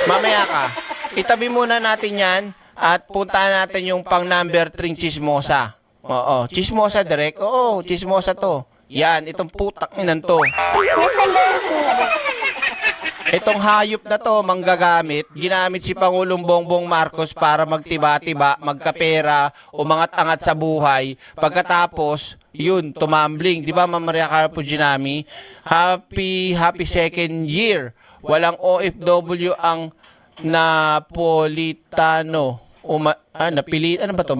Mamaya ka. Itabi muna natin yan at puntahan natin yung pang number 3 chismosa. Oo, chismosa direct. Oo, chismosa to. Yan, itong putak inan to. Itong hayop na to, manggagamit, ginamit si Pangulong Bongbong Marcos para magtiba-tiba, magkapera, umangat-angat sa buhay. Pagkatapos, yun, tumambling. Di ba, Ma'am Maria Carpo Ginami? Happy second year. Walang OFW ang Napolitano. Napilit, ano ba to?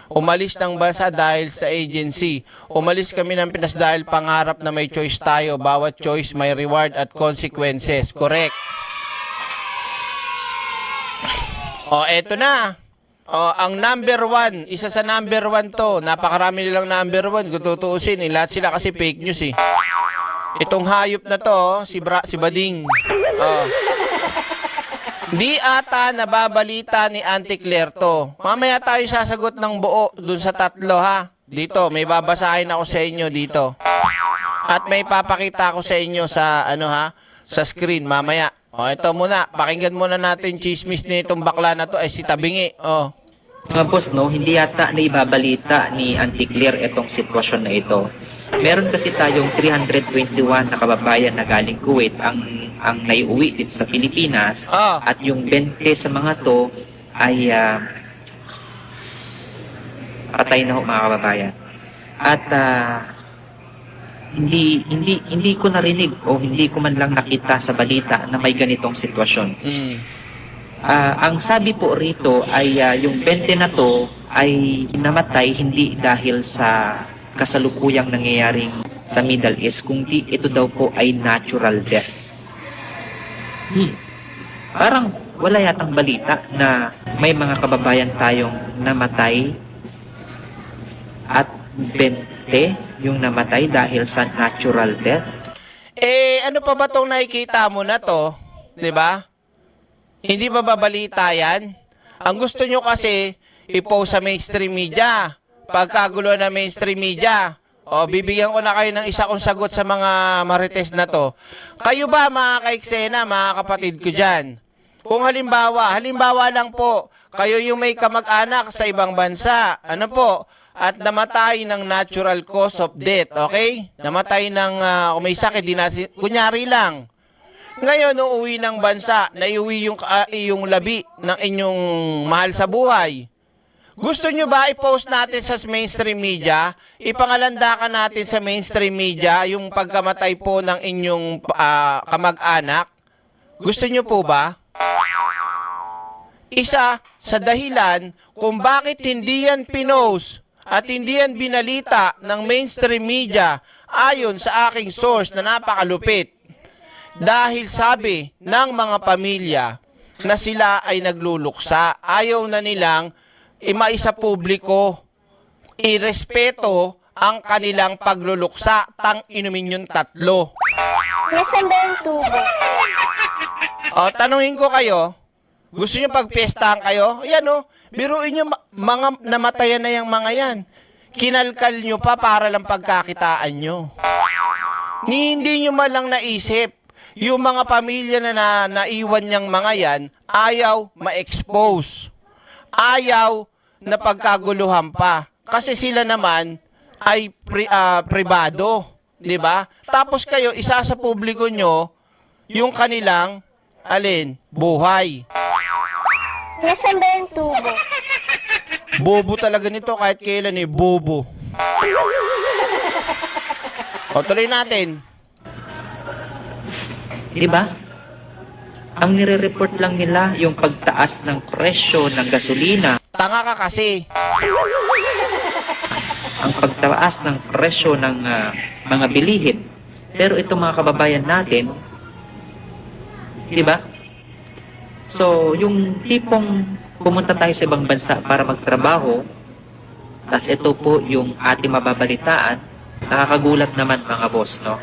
Umalis ng bansa dahil sa agency. Umalis kami ng Pinas dahil pangarap na may choice tayo. Bawat choice may reward at consequences. Correct. Eto na. Ang number 1, isa sa number 1 to. Napakarami nilang number 1. Kung tutuusin, lahat sila kasi fake news eh. Itong hayop na to, si Bading. Di ata nababalita ni Auntie Claire to. Mamaya tayo sasagot ng buo dun sa tatlo ha. Dito, may babasahin ako sa inyo dito. At may papakita ako sa inyo sa sa screen mamaya. Ito muna, pakinggan muna natin chismis nitong bakla na to ay si Tabingi. Mga boss, no, hindi yata naibabalita ni Auntie Claire itong sitwasyon na ito. Meron kasi tayong 321 na kababayan na galing Kuwait ang naiuwi dito sa Pilipinas at yung 20 sa mga to ay patay na ho mga kababayan. At hindi ko narinig o hindi ko man lang nakita sa balita na may ganitong sitwasyon. Ang sabi po rito ay yung 20 na to ay namatay hindi dahil sa kasalukuyang nangyayaring sa Middle East, kundi ito daw po ay natural death. Parang wala yatang balita na may mga kababayan tayong namatay at 20 yung namatay dahil sa natural death. Ano pa ba tong nakikita mo na to? 'Di ba? Hindi ba babalita yan? Ang gusto nyo kasi i-post sa mainstream media. Pagkagulo na mainstream media. Bibigyan ko na kayo ng isa kong sagot sa mga marites na to. Kayo ba mga kaiksena, mga kapatid ko dyan? Kung halimbawa lang po, kayo yung may kamag-anak sa ibang bansa, at namatay ng natural cause of death, okay? Namatay ng may sakit, kunyari lang. Ngayon, uuwi ng bansa, naiuwi yung labi ng inyong mahal sa buhay. Gusto nyo ba i-post natin sa mainstream media? Ipangalandakan natin sa mainstream media yung pagkamatay po ng inyong kamag-anak? Gusto nyo po ba? Isa sa dahilan kung bakit hindi yan pinost at hindi yan binalita ng mainstream media ayon sa aking source na napakalupit. Dahil sabi ng mga pamilya na sila ay nagluluksa, ayaw na nilang maisa publiko, irespeto ang kanilang pagluluksa, inumin yung tatlo. Nasaan ba yung tubo? Tanungin ko kayo, gusto nyo pagpiestahan kayo? Ayan biruin nyo, mga namatayan na yung mga yan. Kinalkal nyo pa para lang pagkakitaan nyo. Hindi nyo malang naisip, yung mga pamilya na naiwan niyang mga yan, ayaw ma-expose. Ayaw na pagkaguluhan pa. Kasi sila naman ay pribado, 'di ba? Tapos kayo isa sa publiko nyo yung kanilang buhay. Nasaan ba yung tubo? Bobo talaga nito kahit kailan bobo. Tuloy natin. 'Di ba? Ang nire-report lang nila yung pagtaas ng presyo ng gasolina. Tanga ka kasi. Ang pagtaas ng presyo ng mga bilihin. Pero itong mga kababayan natin, di ba? So, yung tipong pumunta tayo sa ibang bansa para magtrabaho, tas ito po yung ating mababalitaan, nakakagulat naman mga boss, no?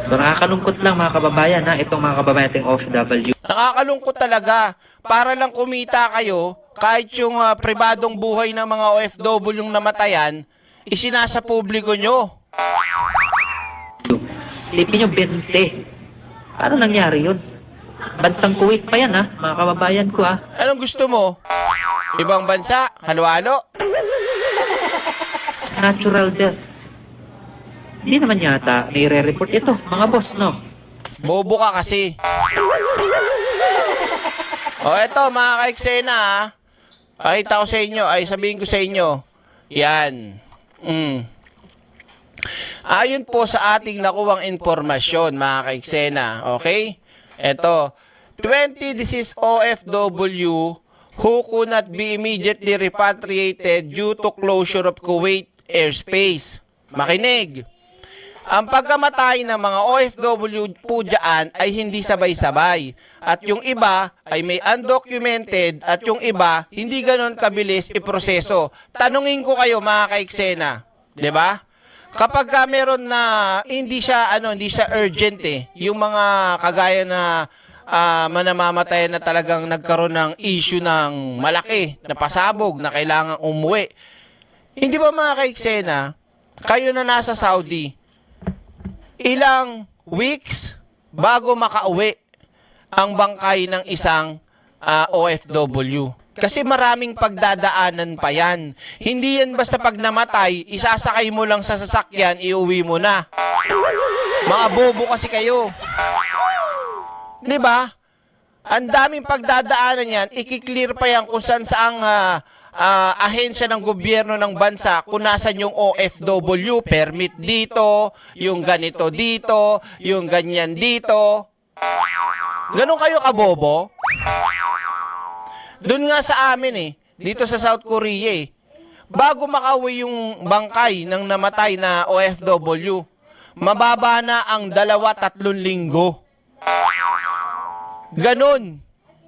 So, nakakalungkot lang mga kababayan itong mga kababayan ating OFW. Nakakalungkot talaga. Para lang kumita kayo, kahit yung pribadong buhay ng mga OFW yung namatayan, isinasa publiko nyo. Isipin nyo, 20. Paano nangyari yun? Bansang Kuwait pa yan ha, mga kababayan ko ha. Anong gusto mo? Ibang bansa? Halo-halo? Natural death. Hindi naman yata nire-report ito, mga boss, no? Bobo ka kasi. O eto mga ka-eksena ha. Pakita ko sa inyo, ay sabihin ko sa inyo. Yan. Ayon po sa ating nakuwang informasyon mga ka-eksena. Okay? Eto. 20 deceased OFW who could not be immediately repatriated due to closure of Kuwait airspace. Makinig. Ang pagkamatay ng mga OFW po dyan ay hindi sabay-sabay. At yung iba ay may undocumented at yung iba hindi ganon kabilis iproseso. Tanungin ko kayo mga ka-eksena, 'di ba? Kapag meron na hindi siya urgent yung mga kagaya na manamamatay na talagang nagkaroon ng issue ng malaki na pasabog na kailangang umuwi. Hindi ba mga ka-eksena, kayo na nasa Saudi, ilang weeks bago makauwi ang bangkay ng isang OFW. Kasi maraming pagdadaanan pa yan. Hindi yan basta pag namatay, isasakay mo lang sa sasakyan, iuwi mo na. Mga bobo kasi kayo. Di ba? Ang daming pagdadaanan yan, ikiklear pa yan kung saan saang ahensya ng gobyerno ng bansa, kung nasan yung OFW, permit dito, yung ganito dito, yung ganyan dito. Ganon kayo kabobo? Doon nga sa amin dito sa South Korea bago makauwi yung bangkay ng namatay na OFW, mababa na ang 2-3 linggo. Ganon.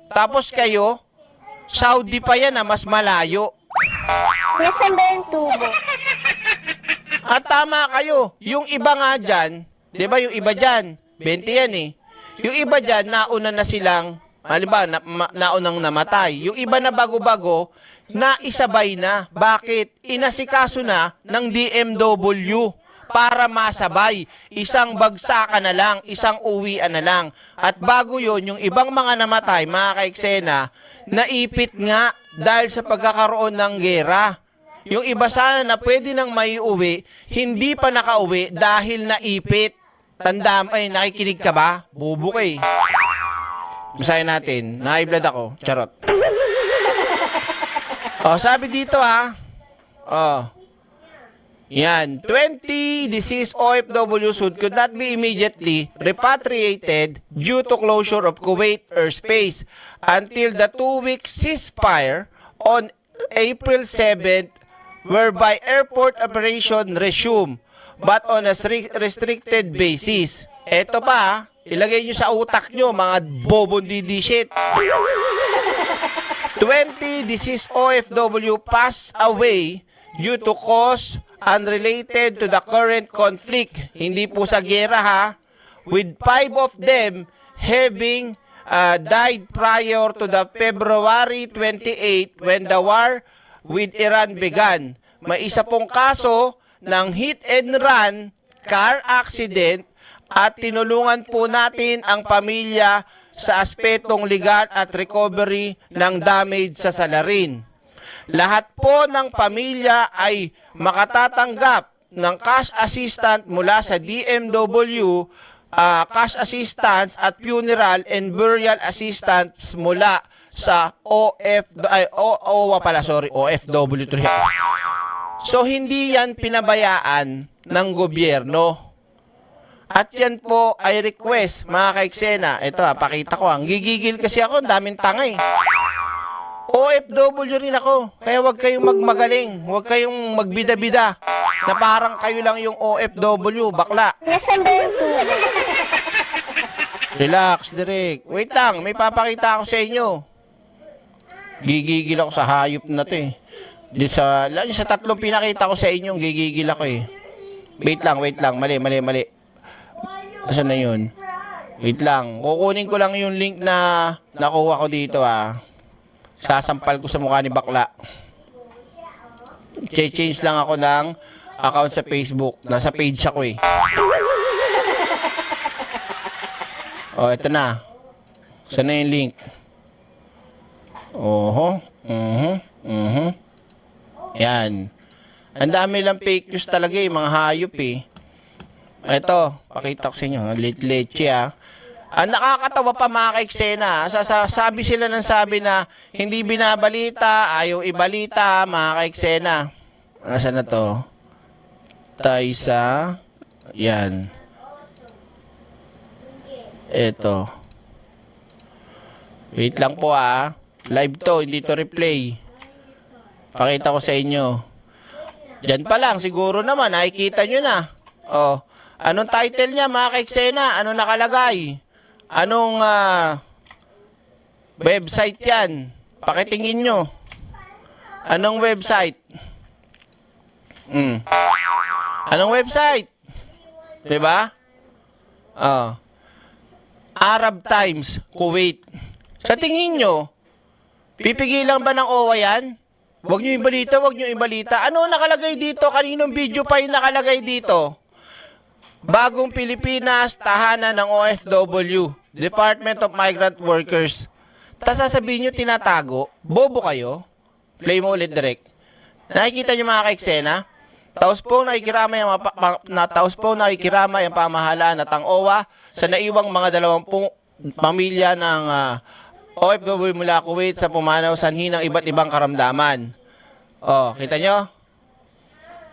Tapos kayo, Saudi pa yan mas malayo. Nasaan ba yung tubo? At tama kayo, yung iba nga dyan, di ba yung iba dyan, 20 yan yung iba dyan, nauna na silang, halimbawa, naunang namatay. Yung iba na bago-bago, naisabay na. Bakit? Inasikaso na ng DMW para masabay. Isang bagsakan na lang, isang uwian na lang. At bago yon yung ibang mga namatay, mga ka-eksena, naipit nga dahil sa pagkakaroon ng gera. Yung iba sana na pwede nang maiuwi, hindi pa nakauwi dahil naipit. Tandaan, nakikinig ka ba? Bubo ka Basahin natin. Na-high-blood ako. Charot. Sabi dito yan. 20 deceased OFWs who could not be immediately repatriated due to closure of Kuwait airspace until the 2-week ceasefire on April 7th, whereby airport operation resumed but on a restricted basis. Eto pa, ilagay nyo sa utak nyo, mga bobong didishit. 20 deceased OFW passed away due to cause unrelated to the current conflict. Hindi po sa gera with 5 of them having died prior to the February 28 when the war with Iran began. May isa pong kaso ng hit and run, car accident, at tinulungan po natin ang pamilya sa aspetong legal at recovery ng damage sa salarin. Lahat po ng pamilya ay makatatanggap ng cash assistance mula sa DMW, cash assistance at funeral and burial assistance mula sa OFW. So, hindi yan pinabayaan ng gobyerno. At yan po ay request, mga ka-eksena. Ito pakita ko. Gigigil kasi ako, ang daming tanga OFW rin ako. Kaya huwag kayong magmagaling. Huwag kayong magbida-bida. Na parang kayo lang yung OFW, bakla. Nasaan ba yung tubo? Relax, Derek. Wait lang, may papakita ako sa inyo. Gigigil ako sa hayop na to Sa 3 pinakita ko sa inyo, gigigil ako Wait lang. Mali. Asan na yun? Wait lang. Kukunin ko lang yung link na nakuha ko dito Sasampal ko sa mukha ni bakla. Change lang ako ng account sa Facebook. Nasa page ako ito na. Saan na yung link? Oho. Yan. Ang dami lang fake news talaga eh, mga hayop eh. Ito, pakita ko sa inyo, leche ah. Ang nakakatawa pa mga ka-eksena, sabi sila ng sabi na hindi binabalita, ayaw ibalita mga ka-eksena. Asan na to? Tayo sa, yan. Ito. Wait lang po ah. Live to, hindi to replay. Pakita ko sa inyo. Diyan pa lang, siguro naman, nakikita nyo na. Oh, anong title niya mga ka-eksena? Anong nakalagay? Anong website yan? Pakitingin nyo. Anong website? Anong website? Diba? Oh. Arab Times, Kuwait. Sa tingin nyo, pipigilan ba ng OWA yan? Huwag nyo ibalita, huwag nyo ibalita. Ano nakalagay dito? Kaninong video pa yung nakalagay dito? Bagong Pilipinas, tahanan ng OFW, Department of Migrant Workers. Tapos sasabihin nyo, tinatago. Bobo kayo. Play mo ulit direct. Nakikita nyo mga ka-eksena? Taos po nakikiramay ang pamahalaan at ang OWA sa naiwang mga 20 pamilya ng OFW mula Kuwait sa pumanaw sanhi ng iba't ibang karamdaman. Oh, kita nyo?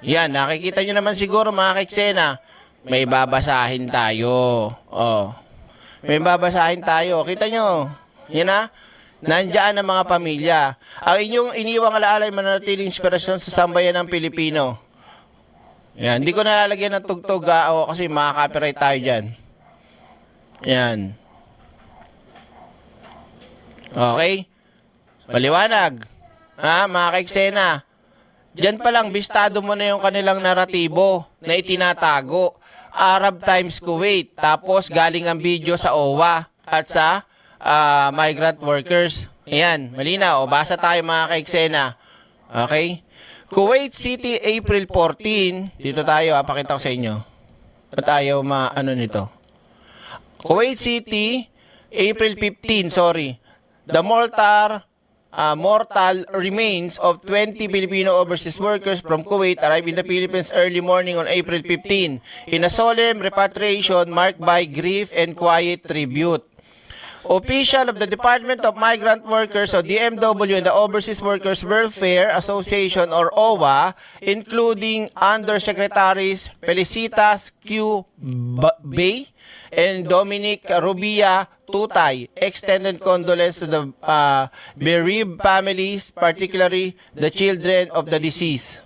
Yan, nakikita nyo naman siguro mga ka-eksena. May babasahin tayo. Oh. May babasahin tayo. Kita nyo? Yan na. Nandiyan ang mga pamilya. Ang inyong iniwang alaala ay mananatiling inspirasyon sa sambayan ng Pilipino. Yan. Hindi ko nalalagyan ng tugtog kasi makaka-copyright tayo dyan. Yan. Okay? Maliwanag. Ha, mga ka-eksena. Diyan pa lang, bistado mo na yung kanilang naratibo na itinatago. Arab Times Kuwait. Tapos galing ang video sa OWA at sa migrant workers. Ayan, malinaw. O, basa tayo mga ka-eksena. Okay? Kuwait City, April 14. Dito tayo, pakita ko sa inyo. At ayaw nito. Kuwait City, April 15, sorry. The mortal remains of 20 Filipino overseas workers from Kuwait arrived in the Philippines early morning on April 15 in a solemn repatriation marked by grief and quiet tribute. Official of the Department of Migrant Workers o DMW and the Overseas Workers Welfare Association or OWA, including Undersecretaries Felicitas Q. Bay and Dominic Rubia Tutay, extended condolence to the bereaved families, particularly the children of the deceased.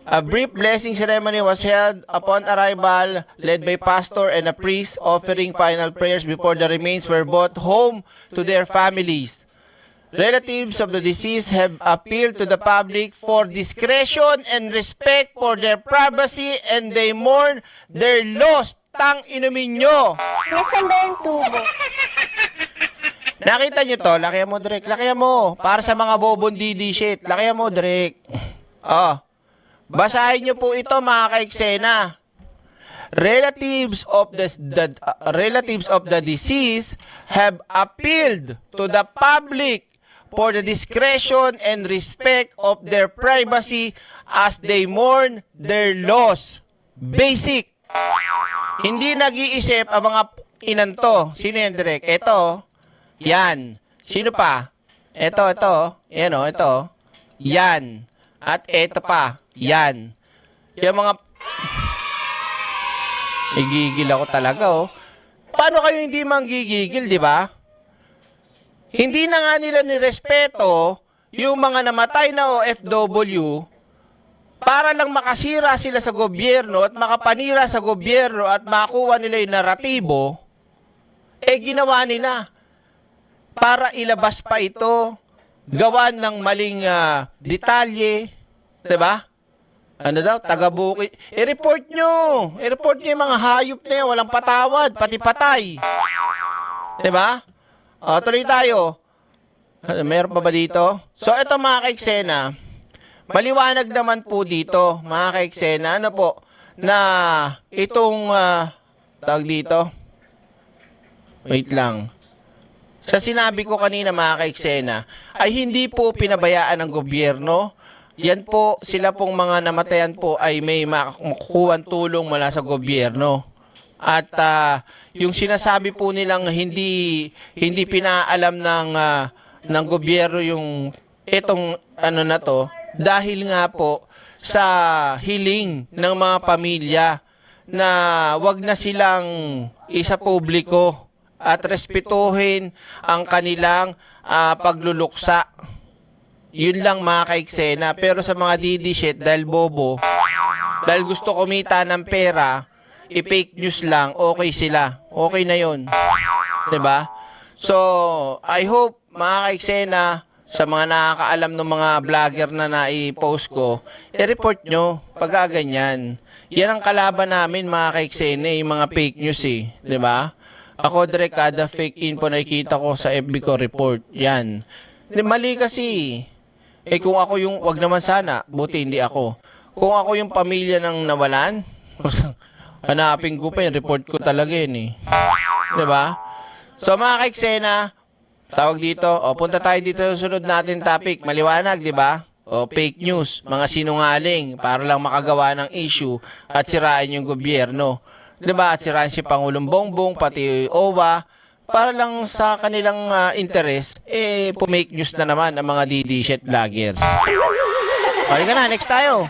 A brief blessing ceremony was held upon arrival, led by pastor and a priest offering final prayers before the remains were brought home to their families. Relatives of the deceased have appealed to the public for discretion and respect for their privacy and they mourn their lost. Tang inumin nyo. Nasaan ba yung tubo? Nakita nyo to? Lakihan mo, Drake. Lakihan mo. Para sa mga bobon didi shit. Lakihan mo, Drake. Oh. Basahin nyo po ito mga ka-eksena. Relatives of the deceased have appealed to the public for the discretion and respect of their privacy as they mourn their loss. Basic. Hindi nag-iisip ang mga inanto. Sino yan, Direk? Ito. Yan. Sino pa? Ito. Yan o, ito. Yan. At ito pa. Yan. Yung mga... Nagigigil ako talaga, oh. Paano kayo hindi manggigigil, di ba? Hindi na nga nila nirespeto yung mga namatay na OFW para lang makasira sila sa gobyerno at makapanira sa gobyerno at makuha nila yung naratibo, ginawa nila para ilabas pa ito, gawan ng maling detalye, di ba? Ano daw, taga-bukid. I-report nyo yung mga hayop na yan, walang patawad, pati patay. Di ba? Tuloy tayo. Meron pa ba dito? So, ito mga ka-eksena, maliwanag naman po dito, mga ka-eksena, ano po, na itong, tawag dito, wait lang, sa sinabi ko kanina mga ka-eksena, ay hindi po pinabayaan ng gobyerno. Yan po, sila pong mga namatayan po ay may makukuhang tulong mula sa gobyerno. At yung sinasabi po nilang hindi pinaalam ng gobyerno yung itong ano na to, dahil nga po sa hiling ng mga pamilya na wag na silang isa publiko at respetuhin ang kanilang pagluluksa. Yun lang mga ka-eksena. Pero sa mga didishit, dahil bobo, dahil gusto kumita ng pera, i-fake news lang, okay sila. Okay na yun. 'Di ba? So, I hope mga ka-eksena, sa mga nakakaalam ng mga vlogger na nai-post ko, i-report nyo pag ganyan. Yan ang kalaban namin mga ka-eksena, yung mga fake news eh. 'Di ba? Ako direct kada fake info na nakikita ko sa FB ko report. Yan. Mali kasi. Kung ako yung, wag naman sana, buti hindi ako. Kung ako yung pamilya ng nawalan, hanapin ko pa yun, report ko talaga yun eh. Diba? So mga ka-eksena, tawag dito, punta tayo dito sa sunod natin topic, maliwanag, diba? Fake news, mga sinungaling, para lang makagawa ng issue at sirain yung gobyerno. Diba? At sirain si Pangulong Bongbong, pati OWA, para lang sa kanilang interest, pumake news na naman ang mga DD shit vloggers. Balik ka na, next tayo.